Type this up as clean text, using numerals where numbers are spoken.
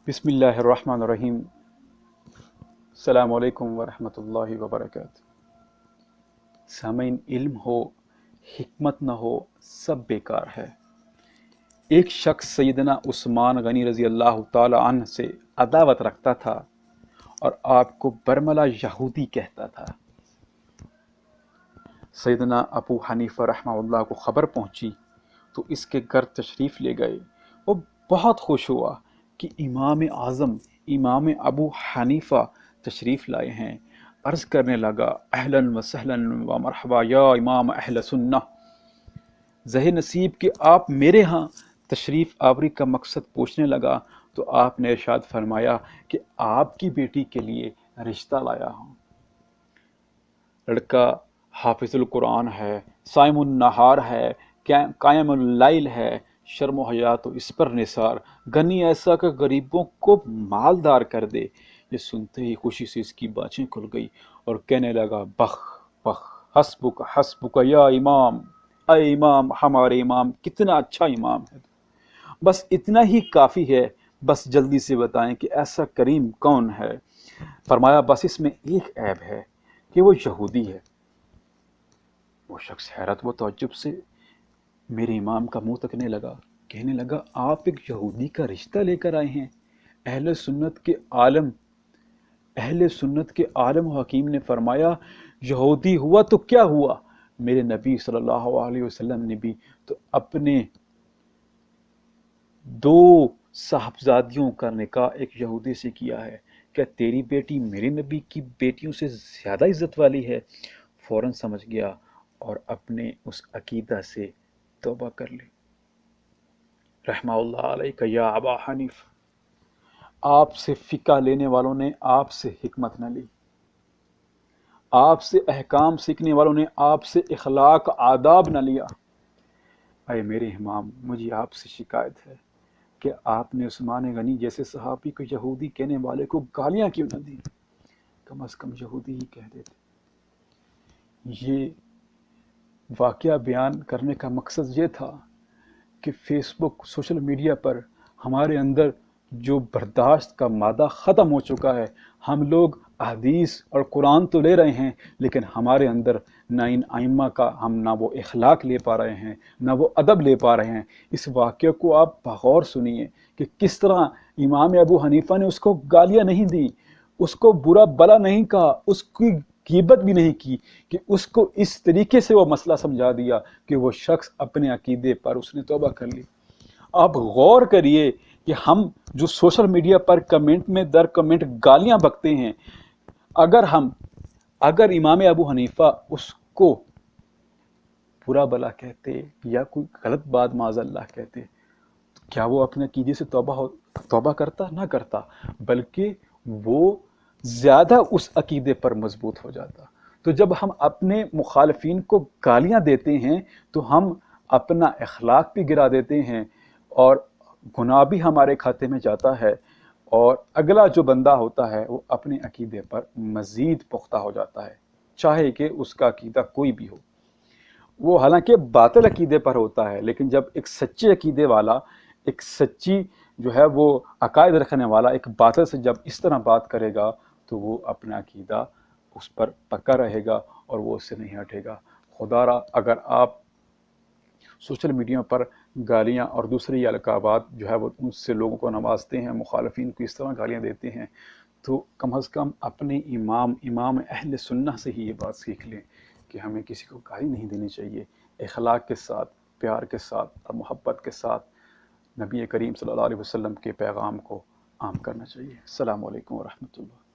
بسم اللہ الرحمن الرحیم۔ السلام علیکم ورحمۃ اللہ وبرکاتہ۔ سامعین، علم ہو حکمت نہ ہو سب بیکار ہے۔ ایک شخص سیدنا عثمان غنی رضی اللہ تعالی عنہ سے عداوت رکھتا تھا اور آپ کو برملا یہودی کہتا تھا۔ سیدنا ابو حنیفہ رحمہ اللہ کو خبر پہنچی تو اس کے گھر تشریف لے گئے۔ وہ بہت خوش ہوا کہ امام اعظم امام ابو حنیفہ تشریف لائے ہیں۔ عرض کرنے لگا، اہلاً و سہلاً و مرحبا یا امام اہل سنہ۔ زہ نصیب کہ آپ میرے ہاں تشریف آوری کا مقصد پوچھنے لگا تو آپ نے ارشاد فرمایا کہ آپ کی بیٹی کے لیے رشتہ لایا ہوں۔ لڑکا حافظ القرآن ہے، صائم النہار ہے، قائم اللیل ہے، شرم و حیا تو اس پر نثار، غنی ایسا کہ غریبوں کو مالدار کر دے۔ یہ سنتے ہی خوشی سے اس کی باچیں کھل گئی اور کہنے لگا، بخ بخ، حسبک حسبک یا امام، اے امام، ہمارے امام، کتنا اچھا امام ہے۔ بس اتنا ہی کافی ہے، بس جلدی سے بتائیں کہ ایسا کریم کون ہے۔ فرمایا، بس اس میں ایک عیب ہے کہ وہ یہودی ہے۔ وہ شخص حیرت و تعجب سے میرے امام کا منہ تکنے لگا، کہنے لگا، آپ ایک یہودی کا رشتہ لے کر آئے ہیں؟ اہل سنت کے عالم و حکیم نے فرمایا، یہودی ہوا تو کیا ہوا، میرے نبی صلی اللہ علیہ وسلم نے بھی تو اپنے دو صاحبزادیوں کا نکاح ایک یہودی سے کیا ہے، کیا تیری بیٹی میرے نبی کی بیٹیوں سے زیادہ عزت والی ہے؟ فوراً سمجھ گیا اور اپنے اس عقیدہ سے توبہ کر لی۔ رحمہ اللہ علیہ یا ابا حنیف، آپ سے فقہ لینے والوں نے آپ سے حکمت نہ لی، آپ سے احکام سیکھنے والوں نے آپ سے اخلاق آداب نہ لیا۔ اے میرے امام، مجھے آپ سے شکایت ہے کہ آپ نے عثمان غنی جیسے صحابی کو یہودی کہنے والے کو گالیاں کیوں نہ دی؟ کم از کم یہودی ہی کہہ دیتے۔ یہ واقعہ بیان کرنے کا مقصد یہ تھا کہ فیس بک، سوشل میڈیا پر ہمارے اندر جو برداشت کا مادہ ختم ہو چکا ہے۔ ہم لوگ احادیث اور قرآن تو لے رہے ہیں، لیکن ہمارے اندر نہ ان ائمہ کا ہم نہ وہ اخلاق لے پا رہے ہیں، نہ وہ ادب لے پا رہے ہیں۔ اس واقعے کو آپ بغور سنیے کہ کس طرح امام ابو حنیفہ نے اس کو گالیاں نہیں دی، اس کو برا بلا نہیں کہا، اس کی غیبت بھی نہیں کی، کہ اس کو اس طریقے سے وہ مسئلہ سمجھا دیا کہ وہ شخص اپنے عقیدے پر اس نے توبہ کر لی۔ آپ غور کریے کہ ہم جو سوشل میڈیا پر کمنٹ میں در کمنٹ گالیاں بکتے ہیں، اگر امام ابو حنیفہ اس کو برا بلا کہتے یا کوئی غلط بات معاذ اللہ کہتے، تو کیا وہ اپنے عقیدے سے توبہ کرتا؟ نہ کرتا، بلکہ وہ زیادہ اس عقیدے پر مضبوط ہو جاتا۔ تو جب ہم اپنے مخالفین کو گالیاں دیتے ہیں تو ہم اپنا اخلاق بھی گرا دیتے ہیں اور گناہ بھی ہمارے کھاتے میں جاتا ہے، اور اگلا جو بندہ ہوتا ہے وہ اپنے عقیدے پر مزید پختہ ہو جاتا ہے، چاہے کہ اس کا عقیدہ کوئی بھی ہو۔ وہ حالانکہ باطل عقیدے پر ہوتا ہے، لیکن جب ایک سچے عقیدے والا، ایک سچی جو ہے وہ عقائد رکھنے والا ایک باطل سے جب اس طرح بات کرے گا تو وہ اپنا عقیدہ اس پر پکا رہے گا اور وہ اس سے نہیں ہٹے گا۔ خدا را اگر آپ سوشل میڈیا پر گالیاں اور دوسری القابات جو ہے وہ ان سے لوگوں کو نوازتے ہیں، مخالفین کو اس طرح گالیاں دیتے ہیں، تو کم از کم اپنے امام اہل سنہ سے ہی یہ بات سیکھ لیں کہ ہمیں کسی کو گالی نہیں دینی چاہیے، اخلاق کے ساتھ، پیار کے ساتھ اور محبت کے ساتھ نبی کریم صلی اللہ علیہ وسلم کے پیغام کو عام کرنا چاہیے۔ السلام علیکم ورحمۃ اللہ۔